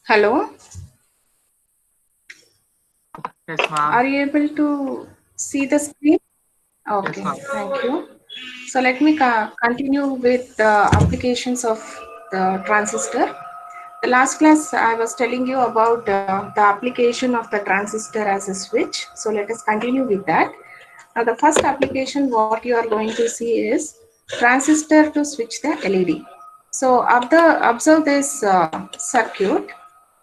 Hello, Yes, ma'am. are you able to see the screen? Yes, Okay, ma'am. thank you. So let me continue with the applications of the transistor. The last class I was telling you about the application of the transistor as a switch. So let us continue with that. Now the first application what you are going to see is transistor to switch the LED. So observe this circuit.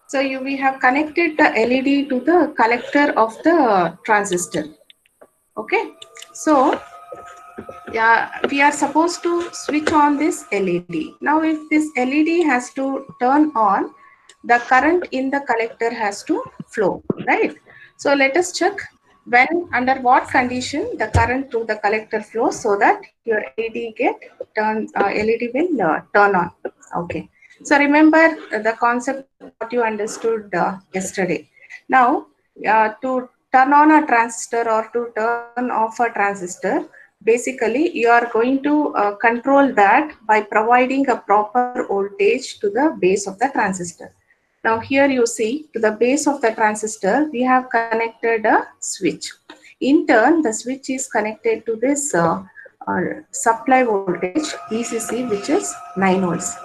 So we have connected the LED to the collector of the transistor. Okay. So yeah, we are supposed to switch on this LED. Now if this LED has to turn on, the current in the collector has to flow, right? So let us check when, under what condition the current through the collector flows so that your LED will turn on. Okay. So remember the concept what you understood yesterday. Now to turn on a transistor or to turn off a transistor, basically you are going to control that by providing a proper voltage to the base of the transistor. Now here you see to the base of the transistor we have connected a switch. In turn the switch is connected to this supply voltage VCC, which is 9 volts.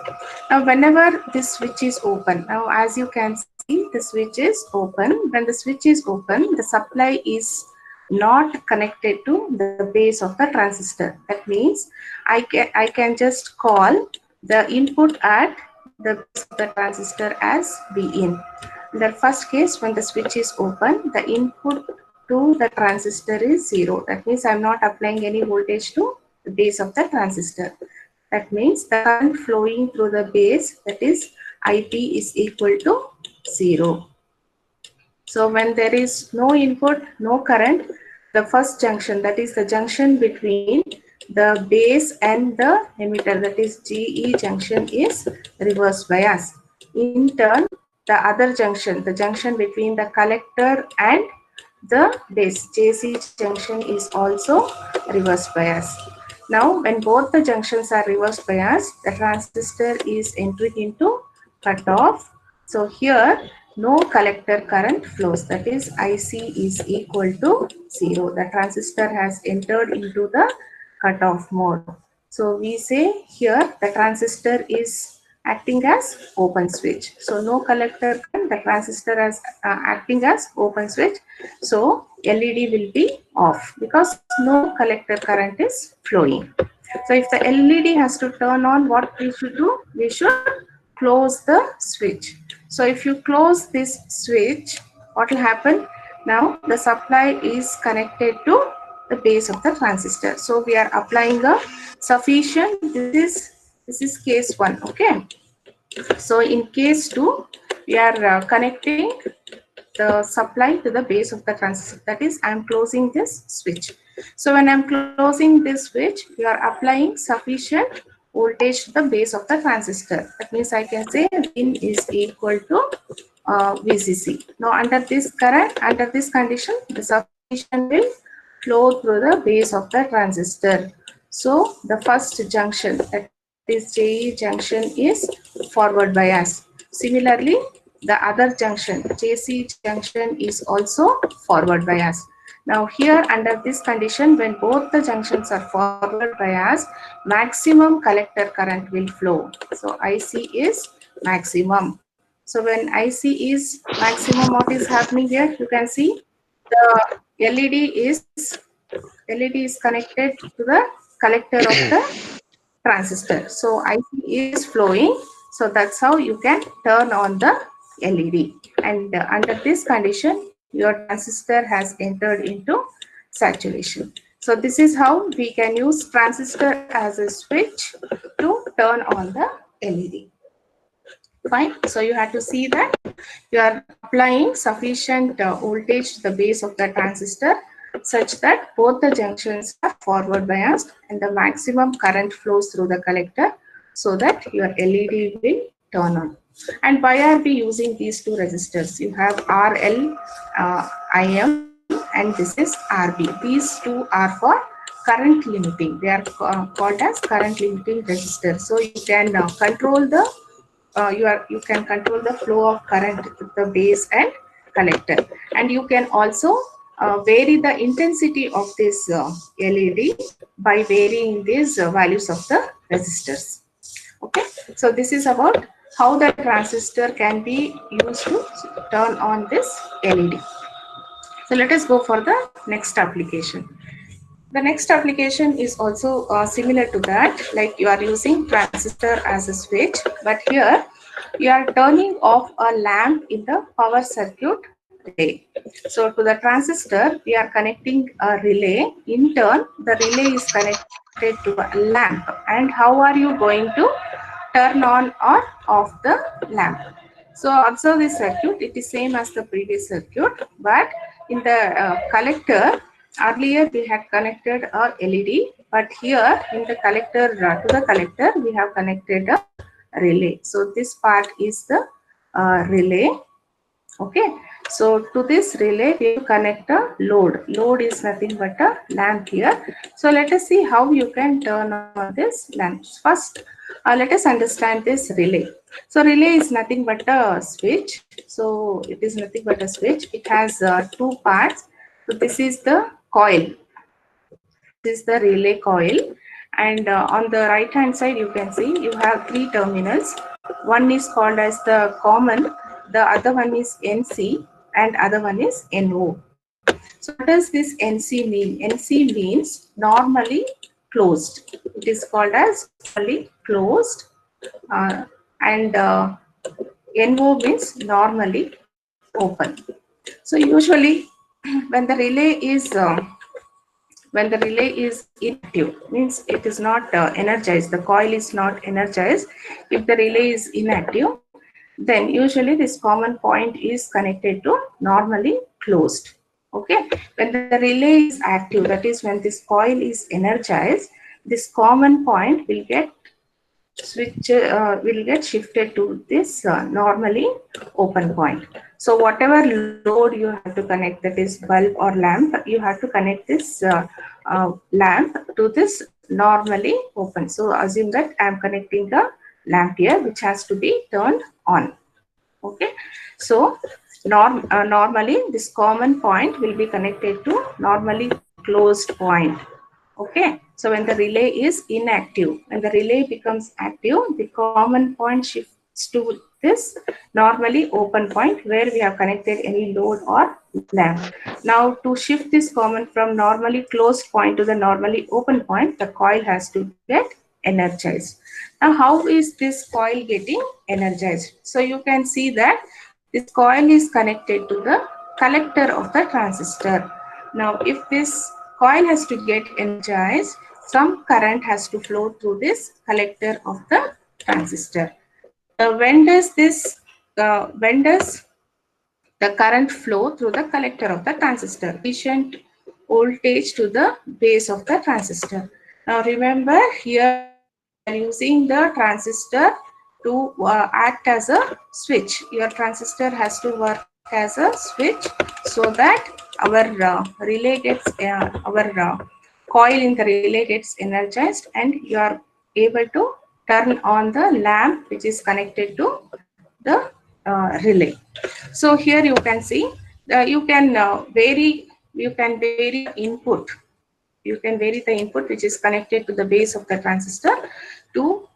Now whenever this switch is open, now as you can see the switch is open. When the switch is open, the supply is not connected to the base of the transistor. That means I can just call the input at the base of the transistor as Vin. In the first case, when the switch is open, the input to the transistor is 0. That means I am not applying any voltage to the base of the transistor. That means the current flowing through the base, that is IP, is equal to 0. So when there is no input, no current, the first junction, that is the junction between the base and the emitter, that is GE junction, is reverse bias. In turn, the other junction, the junction between the collector and the base, JC junction, is also reverse bias. Now when both the junctions are reverse bias, the transistor is entering into cutoff. So here no collector current flows, that is IC is equal to 0. The transistor has entered into the cutoff mode. So we say here the transistor is acting as open switch. So no collector current, the transistor is acting as open switch. So LED will be off because no collector current is flowing. So if the LED has to turn on, what we should do? We should close the switch. So if you close this switch, what will happen? Now the supply is connected to the base of the transistor. So we are applying a sufficient, this is case 1. Okay. So in case 2, we are connecting the supply to the base of the transistor. That is, I am closing this switch. So when I am closing this switch, you are applying sufficient voltage to the base of the transistor. That means I can say Vin is equal to VCC. Now under this current, under this condition, the sufficient will flow through the base of the transistor. So the first junction, that is JE junction, is forward bias. Similarly, the other junction, JC junction, is also forward bias. Now here under this condition, when both the junctions are forward biased, maximum collector current will flow. So IC is maximum. So when IC is maximum, what is happening here? You can see the LED is connected to the collector of the transistor. So IC is flowing. So that's how you can turn on the LED. And under this condition, your transistor has entered into saturation. So this is how we can use transistor as a switch to turn on the LED. Fine. So you have to see that you are applying sufficient voltage to the base of the transistor. such that both the junctions are forward biased and the maximum current flows through the collector so that your LED will turn on. And why are we using these two resistors? You have RL, IM, and this is RB. These two are for current limiting. They are called as current limiting resistors. So you can control the you can control the flow of current with the base and collector, and you can also vary the intensity of this LED by varying these values of the resistors. Okay, so this is about how the transistor can be used to turn on this LED. So let us go for the next application. The next application is also similar to that, like you are using transistor as a switch, but here you are turning off a lamp in the power circuit relay. So to the transistor, we are connecting a relay. In turn, the relay is connected to a lamp. And how are you going to turn on or off the lamp? So observe this circuit. It is same as the previous circuit, but in the collector, earlier we had connected a LED, but here in the collector to the collector we have connected a relay. So this part is the relay. Okay, so to this relay we connect a load. Load is nothing but a lamp here. So let us see how you can turn on this lamp. First, let us understand this relay. So relay is nothing but a switch. So it is nothing but a switch. It has two parts. So this is the coil. This is the relay coil, and on the right hand side you can see you have three terminals. One is called as the common, the other one is NC, and other one is NO. So what does this NC mean? NC means normally closed. It is called as normally closed, and NO means normally open. So usually when the relay is inactive, means it is not energized, the coil is not energized. If the relay is inactive, then usually this common point is connected to normally closed. Okay, when the relay is active, that is when this coil is energized, this common point will get shifted to this normally open point. So whatever load you have to connect, that is bulb or lamp, you have to connect this lamp to this normally open. So assume that I am connecting the lamp here, which has to be turned on. Okay, so normally this common point will be connected to normally closed point. Okay, so when the relay is inactive, when the relay becomes active, the common point shifts to this normally open point where we have connected any load or lamp. Now to shift this common from normally closed point to the normally open point, the coil has to get energized. Now how is this coil getting energized? So you can see that this coil is connected to the collector of the transistor. Now if this coil has to get energized, some current has to flow through this collector of the transistor. When does the current flow through the collector of the transistor? Sufficient voltage to the base of the transistor. Now remember, here we are using the transistor to act as a switch. Your transistor has to work as a switch so that our relay gets our coil in the relay gets energized, and you are able to turn on the lamp which is connected to the relay. So here you can see you can vary the input. You can vary the input which is connected to the base of the transistor to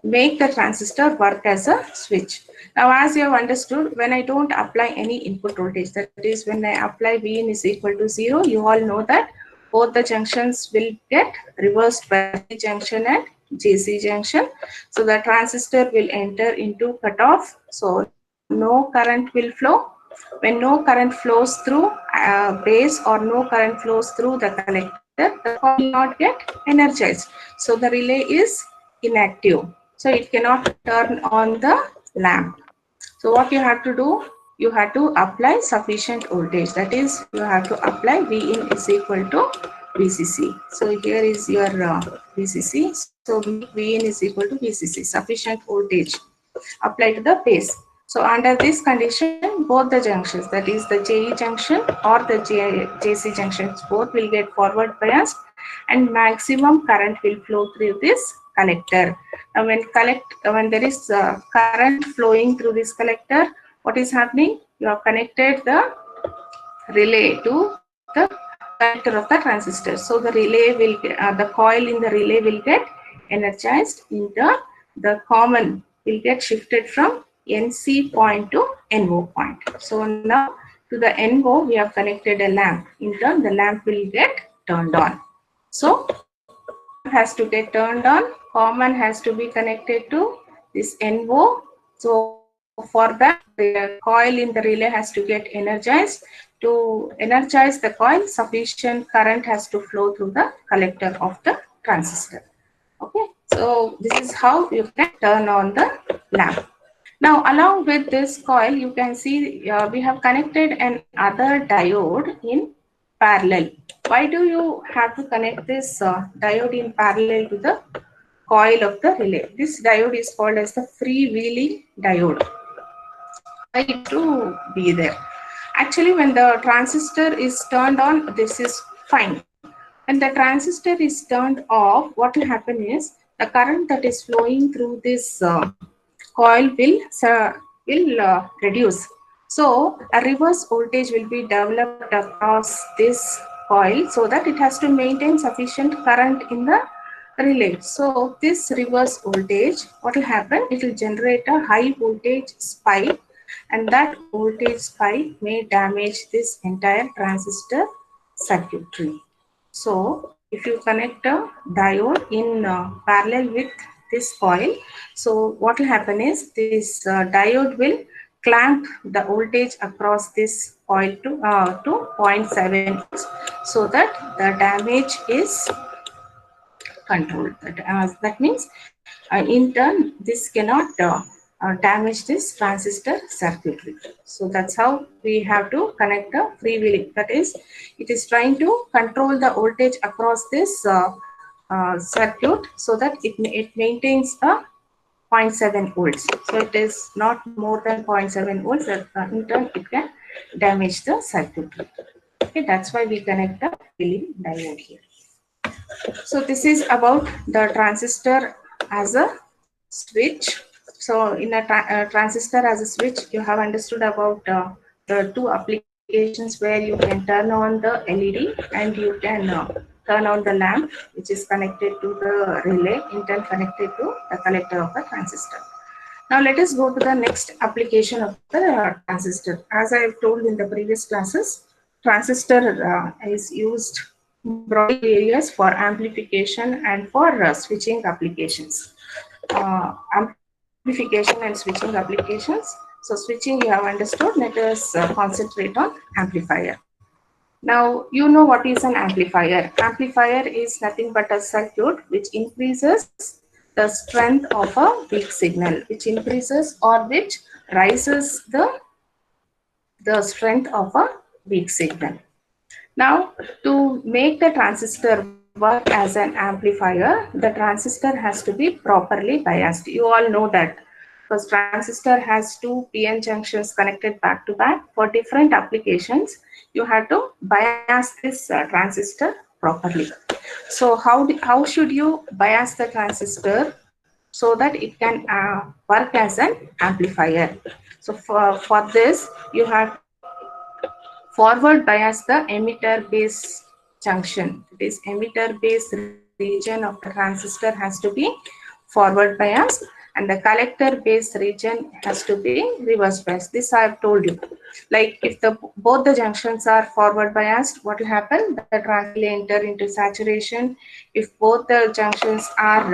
make the transistor work as a switch. Now as you have understood, when I don't apply any input voltage, that is when I apply Vin is equal to 0, you all know that both the junctions will get reversed by C junction and JC junction. So the transistor will enter into cutoff. So no current will flow. When no current flows through base or no current flows through the collector, the coil will not get energized. So the relay is inactive. So it cannot turn on the lamp. So what you have to do, you have to apply sufficient voltage. That is, you have to apply V in is equal to VCC. So here is your VCC. So make V in is equal to VCC, sufficient voltage applied to the base. So under this condition, both the junctions, that is the JE junction or the JC junctions, both will get forward biased and maximum current will flow through this collector. Now when there is current flowing through this collector, what is happening? You have connected the relay to the collector of the transistor. So the relay will the coil in the relay will get energized in the common will get shifted from NC point to NO point. So now to the NO we have connected a lamp. In turn the lamp will get turned on. So lamp has to get turned on, common has to be connected to this NO. So for that the coil in the relay has to get energized. To energize the coil, sufficient current has to flow through the collector of the transistor. Okay, so this is how you can turn on the lamp. Now, along with this coil, you can see we have connected another diode in parallel. Why do you have to connect this diode in parallel to the coil of the relay? This diode is called as the freewheeling diode. Why it to be there? Actually, when the transistor is turned on, this is fine. When the transistor is turned off, what will happen is the current that is flowing through this coil will reduce. So a reverse voltage will be developed across this coil so that it has to maintain sufficient current in the relay. So this reverse voltage, what will happen? It will generate a high voltage spike, and that voltage spike may damage this entire transistor circuitry. So if you connect a diode in parallel with this coil, so what will happen is this diode will clamp the voltage across this coil to 0.7 so that the damage is controlled. That means in turn this cannot damage this transistor circuitry. So that's how we have to connect the freewheeling. That is, it is trying to control the voltage across this circuit so that it maintains a 0.7 volts. So it is not more than 0.7 volts. In turn, it can damage the circuitry. Okay, that's why we connect the freewheeling diode here. So this is about the transistor as a switch. So in a transistor as a switch, you have understood about the two applications where you can turn on the LED and you can turn on the lamp, which is connected to the relay, in turn connected to the collector of a transistor. Now let us go to the next application of the transistor. As I have told in the previous classes, transistor is used broadly areas for amplification and for switching applications. Amplification and switching applications. So switching you have understood. Let us concentrate on amplifier. Now you know what is an amplifier. Amplifier is nothing but a circuit which increases the strength of a weak signal, which increases or which rises the strength of a weak signal. Now, to make the transistor work as an amplifier, the transistor has to be properly biased. You all know that because transistor has two PN junctions connected back to back. For different applications, you have to bias this transistor properly. So how should you bias the transistor so that it can work as an amplifier? So for this, you have to forward bias the emitter base junction. This emitter base region of the transistor has to be forward biased, and the collector base region has to be reverse biased. This I have told you. Like if both the junctions are forward biased, what will happen? The transistor will enter into saturation. If both the junctions are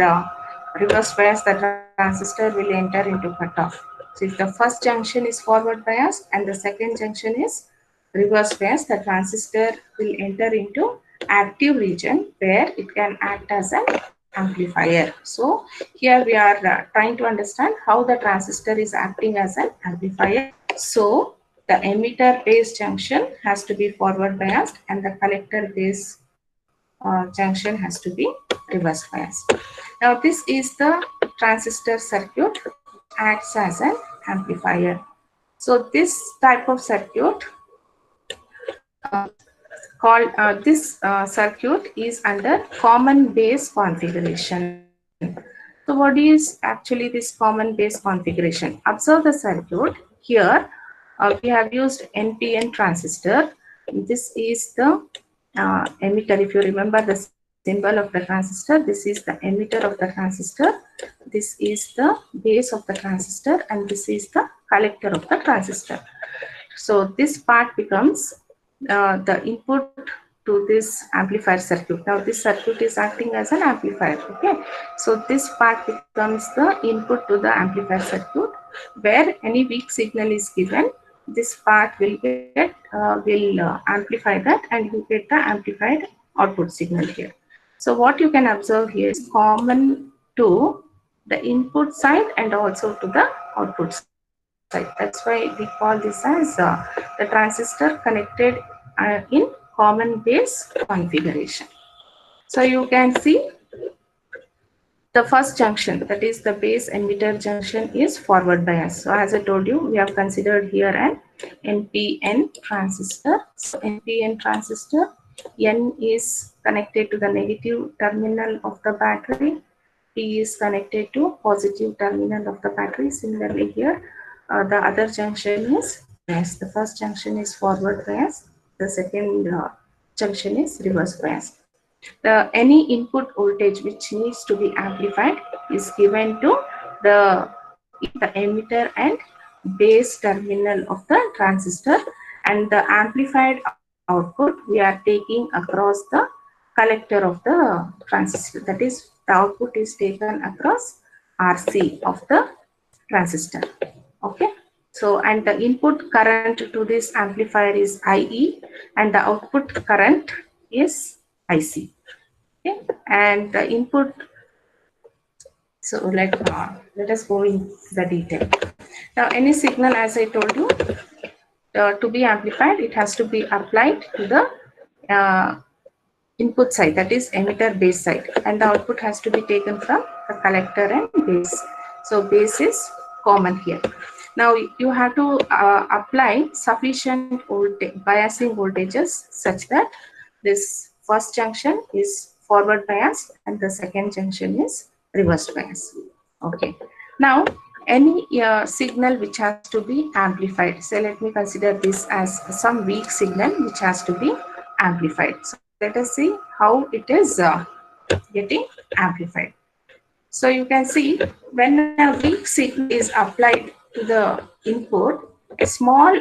reverse biased, the transistor will enter into cutoff. So if the first junction is forward biased and the second junction is reverse bias, the transistor will enter into active region where it can act as an amplifier. So here we are trying to understand how the transistor is acting as an amplifier. So the emitter base junction has to be forward biased and the collector base junction has to be reverse biased. Now this is the transistor circuit which acts as an amplifier. So this type of circuit circuit is under common base configuration. So what is actually this common base configuration? Observe the circuit here. We have used NPN transistor. This is the emitter. If you remember the symbol of the transistor, this is the emitter of the transistor. This is the base of the transistor, and this is the collector of the transistor. So this part becomes the input to this amplifier circuit. Now this circuit is acting as an amplifier. Okay, so this part becomes the input to the amplifier circuit, where any weak signal is given. This part will get amplify that, and you get the amplified output signal here. So what you can observe here is common to the input side and also to the output side. That's why we call this as the transistor connected in common base configuration. So you can see the first junction, that is the base emitter junction, is forward bias. So as I told you, we have considered here an NPN transistor. So NPN transistor, N is connected to the negative terminal of the battery, P is connected to positive terminal of the battery. Similarly here, the other junction is bias. The first junction is forward bias, the second junction is reverse bias. Any input voltage which needs to be amplified is given to the emitter and base terminal of the transistor, and the amplified output we are taking across the collector of the transistor. That is, the output is taken across RC of the transistor. Okay, so and the input current to this amplifier is IE, and the output current is IC. Okay, and the input. So let us go into the detail. Now, any signal, as I told you, to be amplified, it has to be applied to the input side, that is emitter base side, and the output has to be taken from the collector and base. So base is common here. Now you have to apply sufficient voltage, biasing voltages such that this first junction is forward bias and the second junction is reverse bias. Okay. Now any signal which has to be amplified. So let me consider this as some weak signal which has to be amplified. So let us see how it is getting amplified. So you can see when a weak signal is applied to the input, a small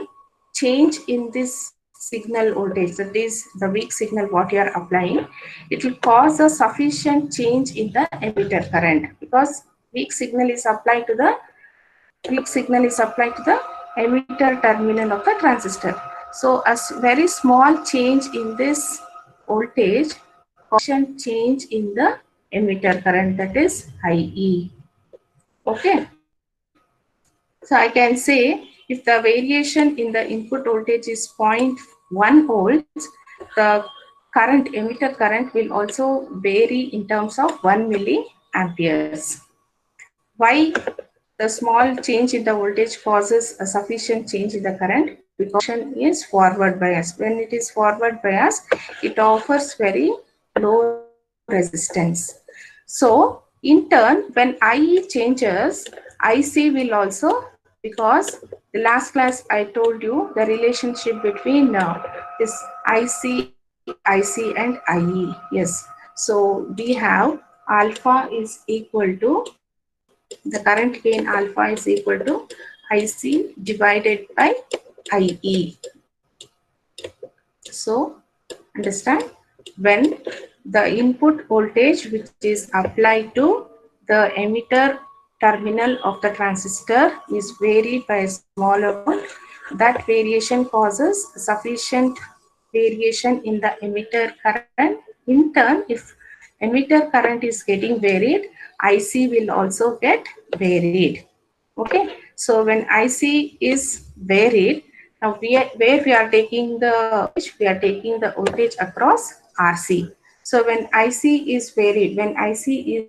change in this signal voltage, that is the weak signal what you are applying, it will cause a sufficient change in the emitter current, because weak signal is applied to the emitter terminal of the transistor. So a very small change in this voltage causes change in the emitter current, that is IE. Okay. So I can say if the variation in the input voltage is 0.1 volts, the current emitter current will also vary in terms of 1 milliamperes. Why the small change in the voltage causes a sufficient change in the current? Because it is forward bias. When it is forward bias, it offers very low resistance. So in turn, when IE changes, IC will also, because the last class I told you the relationship between this IC and IE. Yes. So we have alpha is equal to, the current gain alpha is equal to IC divided by IE. So understand, when the input voltage which is applied to the emitter terminal of the transistor is varied by a small amount, that variation causes sufficient variation in the emitter current. In turn, if emitter current is getting varied, IC will also get varied. Okay, so when IC is varied, Now where we are taking the voltage across RC. So when IC is varied, when IC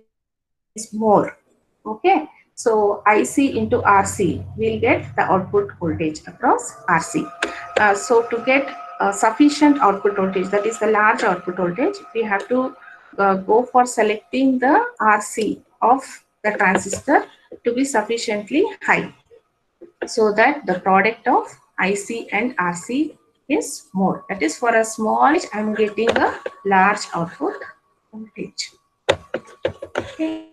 is more, okay, so IC into RC, we'll get the output voltage across RC. So to get sufficient output voltage, that is the large output voltage, we have to go for selecting the RC of the transistor to be sufficiently high, so that the product of IC and RC is more. That is, for a small I'm getting a large output voltage. Okay.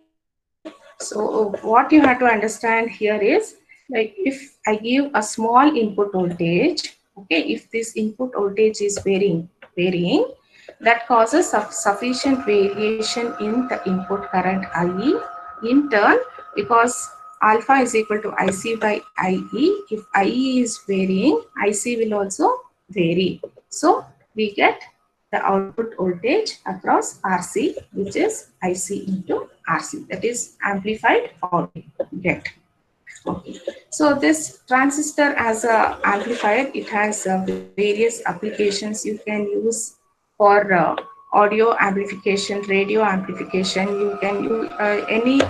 So what you have to understand here is, like, if I give a small input voltage, okay, if this input voltage is varying, that causes sufficient variation in the input current IE. In turn, because alpha is equal to IC by IE, if IE is varying, IC will also vary. So we get the output voltage across RC, which is IC into RC, that is amplified output get. Okay. So this transistor as a amplifier, it has various applications you can use for audio amplification, radio amplification. You can use any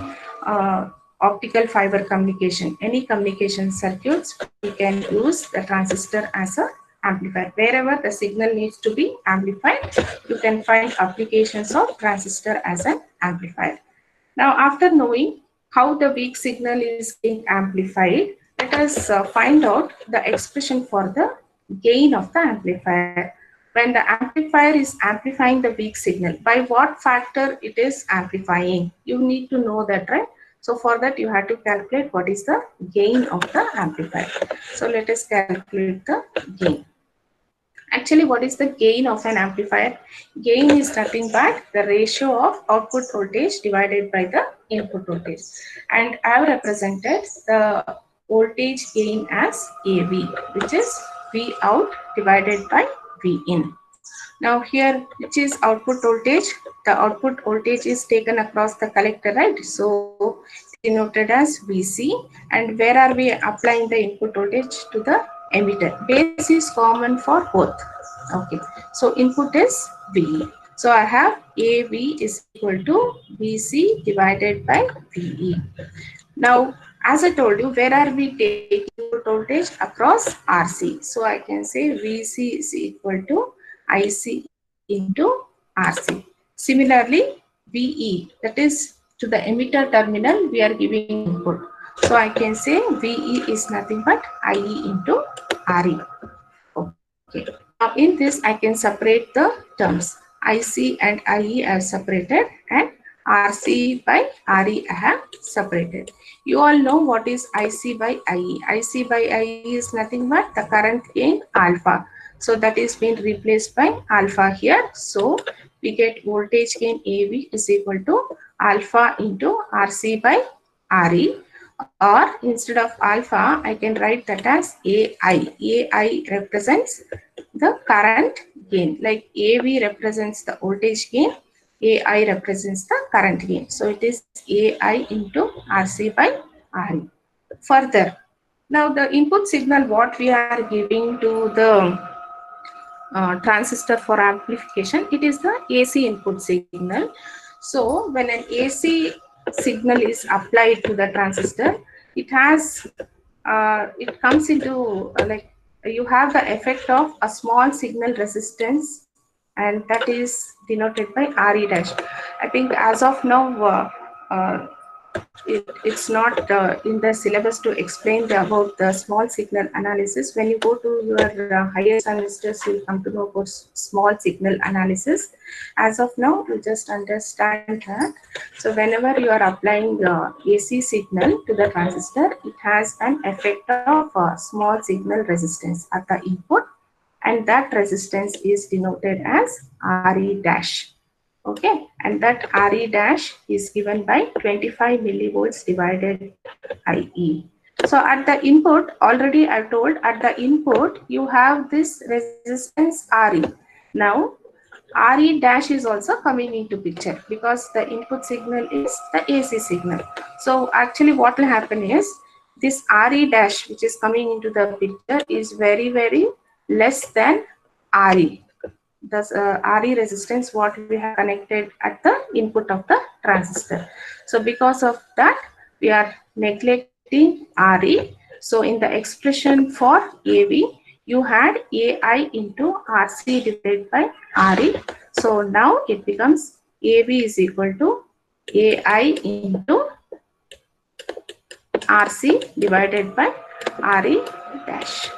optical fiber communication, any communication circuits. We can use the transistor as a amplifier. Wherever the signal needs to be amplified, you can find applications of transistor as an amplifier. Now, after knowing how the weak signal is getting amplified, let us find out the expression for the gain of the amplifier. When the amplifier is amplifying the weak signal, by what factor it is amplifying? You need to know that, right? So for that, you have to calculate what is the gain of the amplifier. So let us calculate the gain. Actually, what is the gain of an amplifier? Gain is nothing but the ratio of output voltage divided by the input voltage. And I have represented the voltage gain as AV, which is V out divided by V in. Now here, which is output voltage? The output voltage is taken across the collector, right? So denoted as VC. And where are we applying the input voltage? To the emitter. Base is common for both. Okay. So input is VE. So I have AV is equal to VC divided by VE. Now, as I told you, where are we taking input voltage? Across RC. So I can say VC is equal to IC into RC. Similarly, VE, that is to the emitter terminal, we are giving input. So I can say VE is nothing but IE into RE. Okay. Now in this, I can separate the terms. IC and IE are separated, and RC by RE I have separated. You all know what is IC by IE. IC by IE is nothing but the current gain alpha. So that is being replaced by alpha here. So we get voltage gain AV is equal to alpha into RC by RE. Or instead of alpha, I can write that as AI. AI represents the current gain. Like AV represents the voltage gain, AI represents the current gain. So it is AI into RC by RE. Further, now the input signal what we are giving to the transistor for amplification, it is the AC input signal. So when an AC signal is applied to the transistor, it has it comes into like you have the effect of a small signal resistance, and that is denoted by RE dash. I think as of now it's not in the syllabus to explain about the small signal analysis. When you go to your higher semesters, you'll come to know about small signal analysis. As of now, you just understand that. So whenever you are applying AC signal to the transistor, it has an effect of small signal resistance at the input, and that resistance is denoted as RE dash. Okay, and that RE dash is given by 25 millivolts divided IE. So at the input, already I told at the input, you have this resistance RE. Now, RE dash is also coming into picture because the input signal is the AC signal. So actually what will happen is this RE dash which is coming into the picture is very, very less than RE. Thus, RE resistance what we have connected at the input of the transistor. So because of that, we are neglecting RE. So in the expression for AV, you had AI into RC divided by RE. So now it becomes AV is equal to AI into RC divided by RE dash.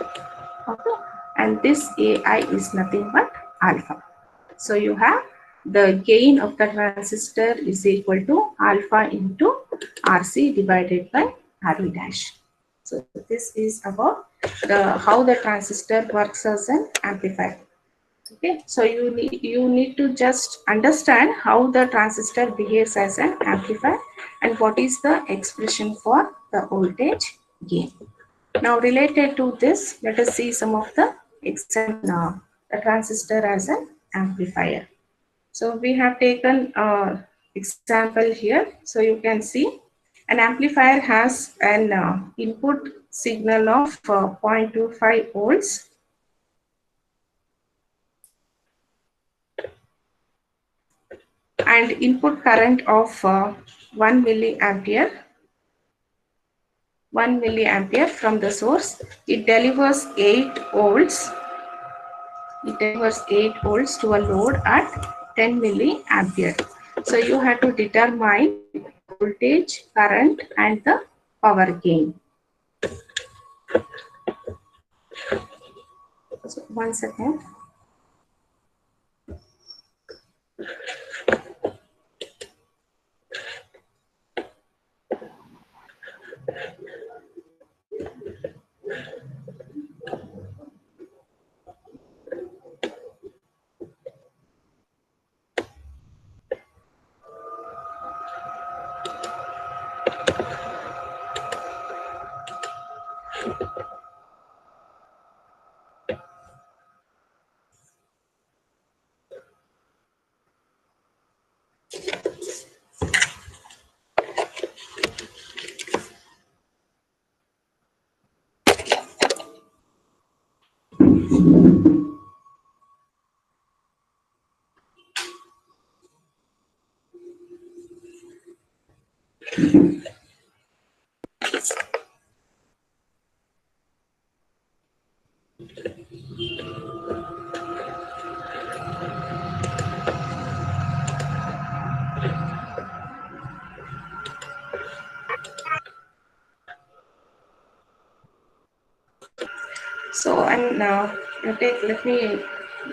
Okay, and this AI is nothing but alpha. So you have the gain of the transistor is equal to alpha into RC divided by RE dash. So this is about how the transistor works as an amplifier. Okay, so you need to just understand how the transistor behaves as an amplifier and what is the expression for the voltage gain. Now related to this, let us see some of the example the transistor as an amplifier. So we have taken example here. So you can see an amplifier has an input signal of 0.25 volts and input current of 1 milliampere. 1 milliampere from the source. It delivers 8 volts. It delivers 8 volts to a load at 10 milliampere. So you have to determine voltage, current, and the power gain. So 1 second. So and let me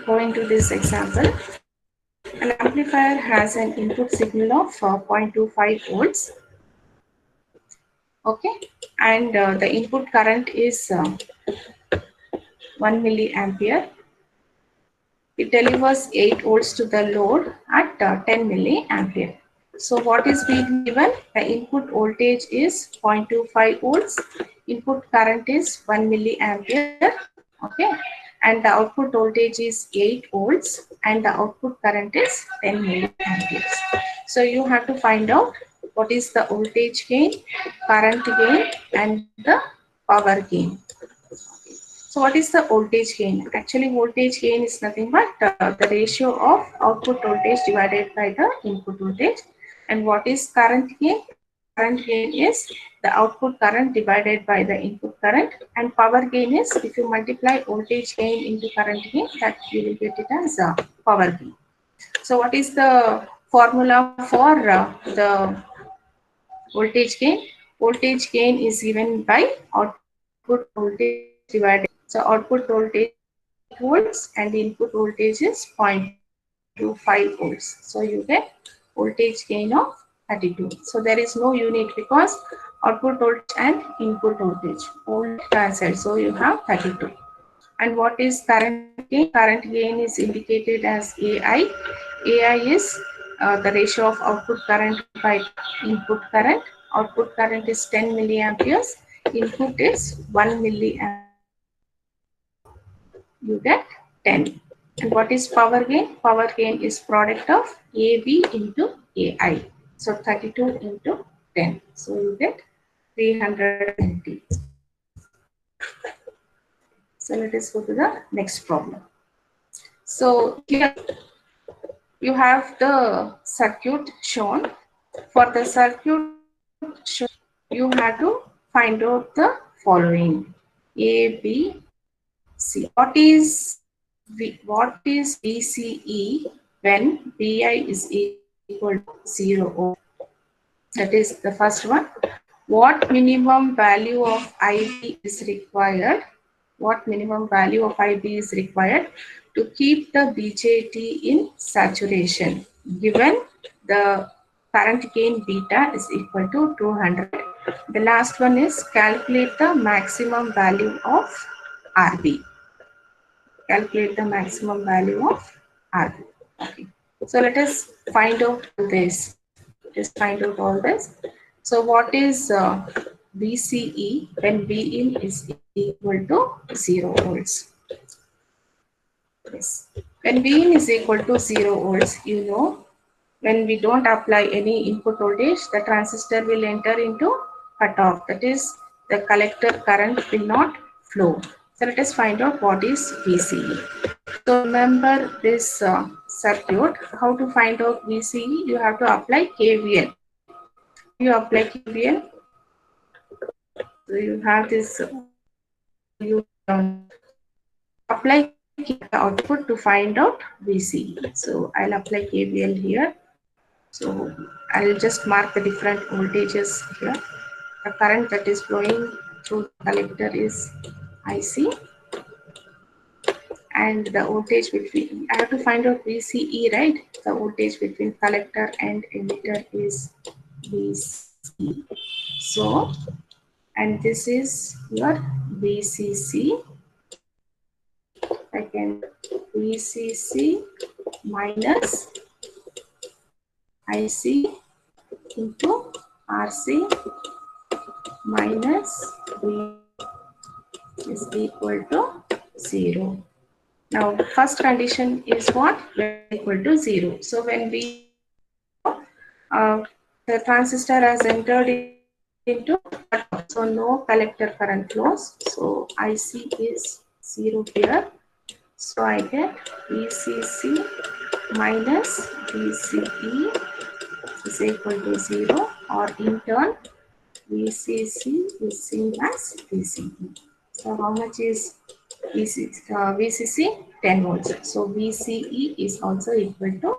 go into this example. An amplifier has an input signal of 0.25 volts. Okay, and the input current is 1 milliampere. It delivers 8 volts to the load at 10 milliampere. So what is being given? The input voltage is 0.25 volts. Input current is 1 milliampere. Okay, and the output voltage is 8 volts and the output current is 10 milliamperes. So you have to find out what is the voltage gain, current gain, and the power gain. So what is the voltage gain? Actually, voltage gain is nothing but the ratio of output voltage divided by the input voltage. And what is current gain? Current gain is the output current divided by the input current. And power gain is if you multiply voltage gain into current gain, that you will get it as power gain. So what is the formula for the voltage gain? Voltage gain is given by output voltage divided. So output voltage 8 volts and the input voltage is 0.25 volts. So you get voltage gain of 32. So there is no unit because output voltage and input voltage all cancelled. So you have 32. And what is current gain? Current gain is indicated as AI. AI is the ratio of output current by input current. Output current is 10 milliamperes. Input is 1 milliampere. You get 10. And what is power gain? Power gain is product of AV into AI. So 32 into 10. So you get 320. So let us go to the next problem. So here you have the circuit shown. For the circuit shown, you have to find out the following: A, B, C. What is VCE when VI is equal to 0 ohm? That is the first one. What minimum value of IB is required? What minimum value of IB is required to keep the BJT in saturation, given the current gain beta is equal to 200. The last one is calculate the maximum value of RB. Calculate the maximum value of RB. Okay. So let us find out this. Just find out all this. So what is VCE when Vin is equal to 0 volts? Yes. When Vin is equal to 0 volts, you know, when we don't apply any input voltage, the transistor will enter into cutoff. That is, the collector current will not flow. So let us find out what is VCE. So remember this circuit. How to find out VCE? You have to apply KVL. How you apply KVL? So you have this. You apply output to find out VCE. So I'll apply KVL here. So I'll just mark the different voltages here. The current that is flowing through the collector is IC, and the voltage between, I have to find out VCE, right? The voltage between collector and emitter is VCE. So, and this is your VCC. I can VCC minus IC into RC minus V is equal to 0. Now, first condition is what? Equal to 0. So, when we the transistor has entered into cutoff, so no collector current flows. So, IC is 0 here. So, I get VCC minus VCE is equal to 0, or in turn VCC is seen as VCE. So how much is VCC? 10 volts. So VCE is also equal to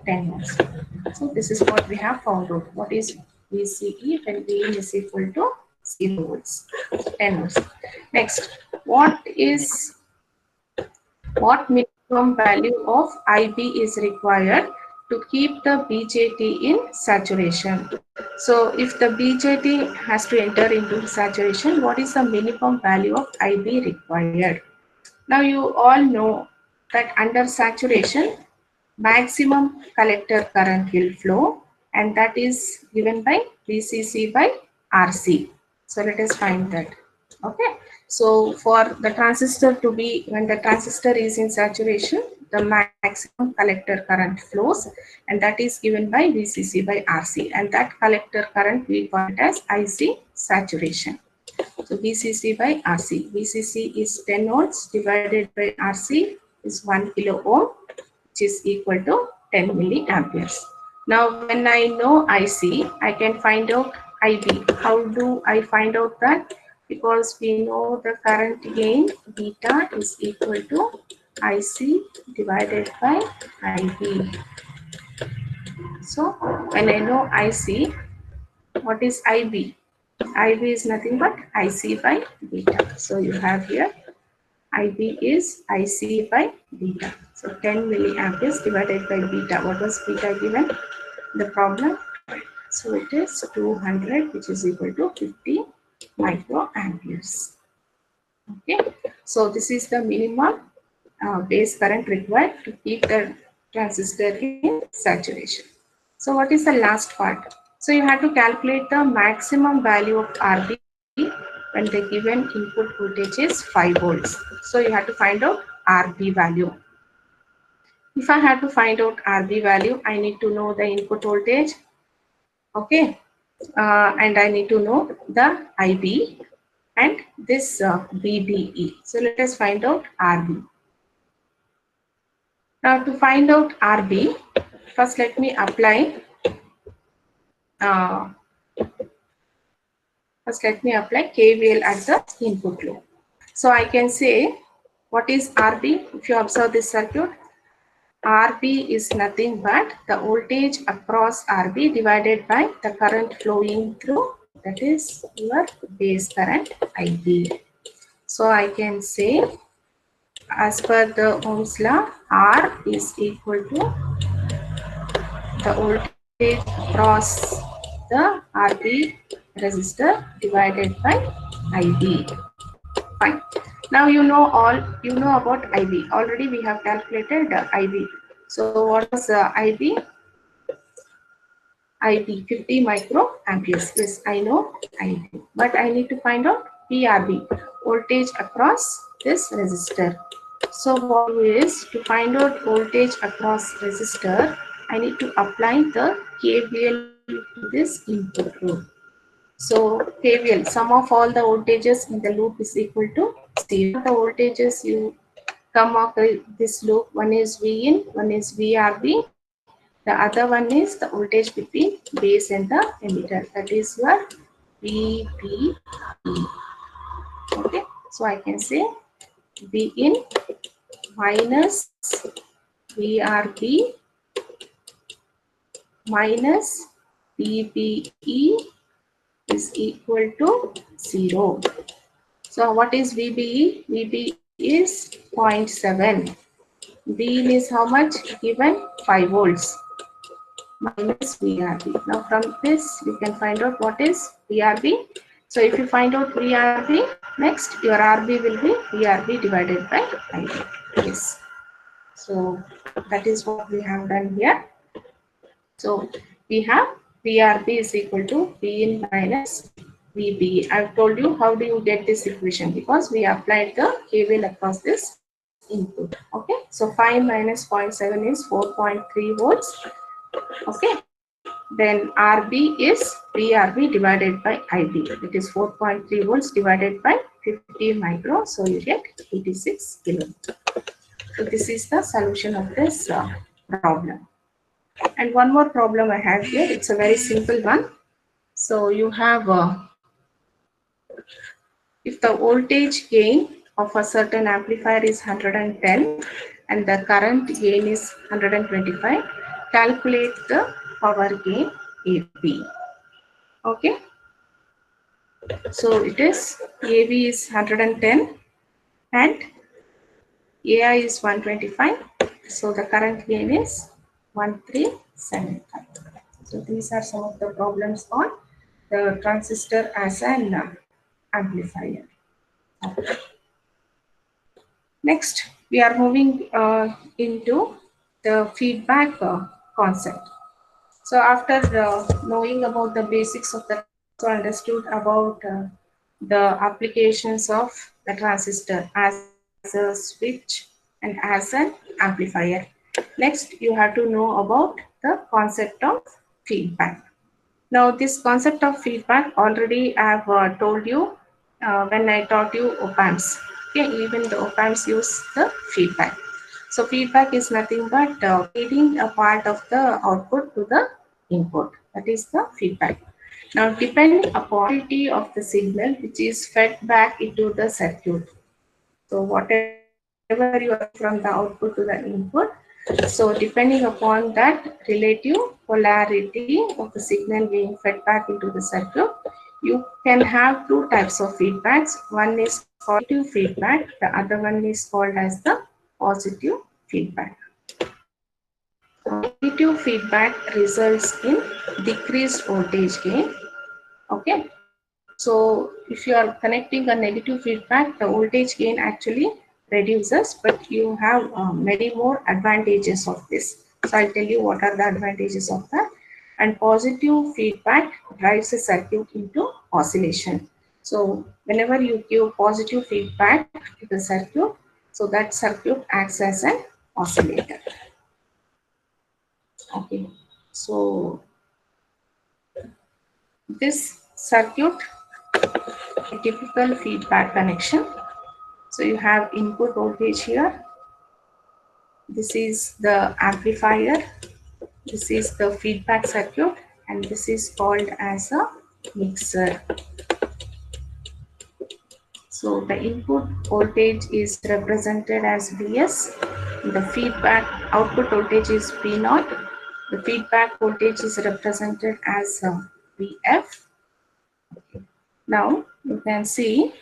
10 volts. So this is what we have found out. What is VCE when Vin is equal to 0 volts, 10 volts. Next, what minimum value of IB is required to keep the BJT in saturation? So if the BJT has to enter into saturation, what is the minimum value of IB required? Now you all know that under saturation, maximum collector current will flow, and that is given by VCC by RC. So let us find that. Okay. So for the transistor to be, when the transistor is in saturation, the maximum collector current flows, and that is given by VCC by RC, and that collector current we call it as IC saturation. So VCC by RC. VCC is 10 volts divided by RC is 1 kilo ohm, which is equal to 10 milliamperes. Now, when I know IC, I can find out IB. How do I find out that? Because we know the current gain beta is equal to IC divided by IB. So, when I know IC, what is IB? IB is nothing but IC by beta. So, you have here IB is IC by beta. So 10 milliamperes divided by beta. What was beta given? The problem. So it is 200, which is equal to 50 microamperes. Okay. So this is the minimum base current required to keep the transistor in saturation. So what is the last part? So you have to calculate the maximum value of RB when the given input voltage is 5 volts. So you have to find out RB value. If I have to find out RB value, I need to know the input voltage. Okay. and I need to know the IB and this VBE. So let us find out RB. Now to find out RB, first let me apply uh, KVL at the input loop. So I can say what is RB? If you observe this circuit, RB is nothing but the voltage across RB divided by the current flowing through, that is your base current IB. So I can say, as per the Ohm's law, R is equal to the voltage across the RB resistor divided by IB. Fine. Now you know about IB. Already we have calculated IB. So what was IB? IB 50 microamperes. Yes, I know IB. But I need to find out PRB, voltage across this resistor. So what is, to find out voltage across resistor, I need to apply the KVL to this input loop. So KVL, sum of all the voltages in the loop is equal to 0. The voltages you come up with this loop, one is V in, one is VRB, the other one is the voltage between base and the emitter, that is your VBE. Okay, so I can say V in minus VRB minus VBE is equal to 0. So what is VBE? VBE is 0.7. V in is how much? Given 5 volts minus VRB. Now from this you can find out what is VRB. So if you find out VRB, next your RB will be VRB divided by IB. Yes. So that is what we have done here. So we have VRB is equal to V in minus VB. I've told you how do you get this equation, because we applied the KVL across this input. Okay. So 5 minus 0.7 is 4.3 volts. Okay. Then RB is VRB divided by IB. It is 4.3 volts divided by 50 micro. So you get 86 kilo. So this is the solution of this problem. And one more problem I have here. It's a very simple one. So you have, if the voltage gain of a certain amplifier is 110 and the current gain is 125, calculate the power gain AB. Okay. So it is AB is 110 and AI is 125. So the current gain is 1375. So these are some of the problems on the transistor as an amplifier. Next, we are moving into the feedback concept. So after knowing about the basics of the, so understood about the applications of the transistor as a switch and as an amplifier. Next, you have to know about the concept of feedback. Now, this concept of feedback already I have told you when I taught you op amps. Okay, even the op amps use the feedback. So feedback is nothing but feeding a part of the output to the input. That is the feedback. Now, depending upon the quality of the signal which is fed back into the circuit. So whatever you are getting from the output to the input, so depending upon that relative polarity of the signal being fed back into the circuit, you can have two types of feedbacks. One is called negative feedback, the other one is called as the positive feedback. Negative feedback results in decreased voltage gain. Okay. So if you are connecting a negative feedback, the voltage gain actually reduces, but you have many more advantages of this. So I'll tell you what are the advantages of that. And positive feedback drives a circuit into oscillation. So whenever you give positive feedback to the circuit, so that circuit acts as an oscillator. Okay. So this circuit, a typical feedback connection. So you have input voltage here. This is the amplifier. This is the feedback circuit, and this is called as a mixer. So the input voltage is represented as Vs. The feedback output voltage is V0. The feedback voltage is represented as Vf. Now you can see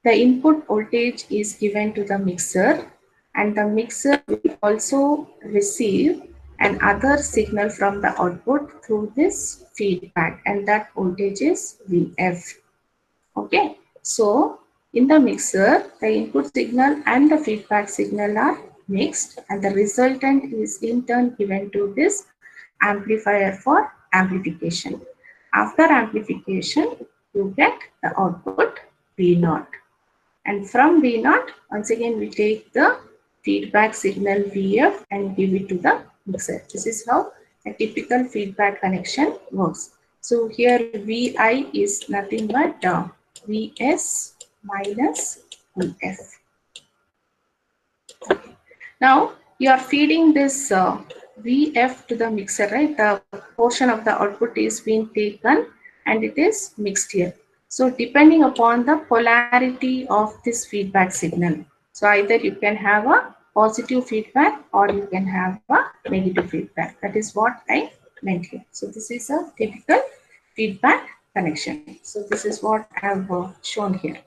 the input voltage is given to the mixer, and the mixer will also receive another signal from the output through this feedback, and that voltage is Vf. Okay, so in the mixer, the input signal and the feedback signal are mixed, and the resultant is in turn given to this amplifier for amplification. After amplification, you get the output V0. And from V0, once again we take the feedback signal Vf and give it to the mixer. This is how a typical feedback connection works. So here Vi is nothing but Vs minus Vf. Now you are feeding this Vf to the mixer, right? The portion of the output is being taken and it is mixed here. So depending upon the polarity of this feedback signal, so either you can have a positive feedback or you can have a negative feedback. That is what I meant here. So this is a typical feedback connection. So this is what I have shown here.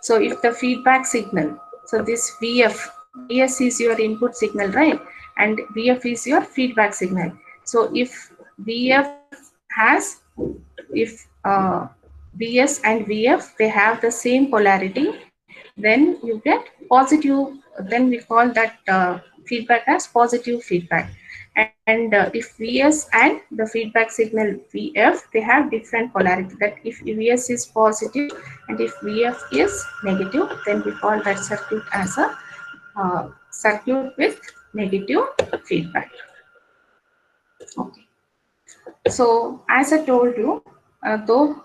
So if the feedback signal, so this Vs is your input signal, right? And Vf is your feedback signal. So if Vf has, if Vs and Vf, they have the same polarity, then you get positive, then we call that feedback as positive feedback. And if Vs and the feedback signal Vf, they have different polarity, that if Vs is positive and if Vf is negative, then we call that circuit as a circuit with negative feedback. Okay. So as I told you, though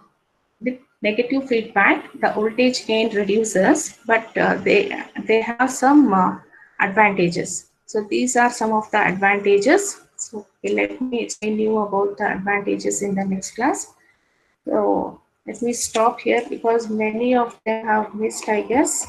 with negative feedback, the voltage gain reduces, but they have some advantages. So these are some of the advantages. So okay, let me explain you about the advantages in the next class. So let me stop here because many of them have missed, I guess.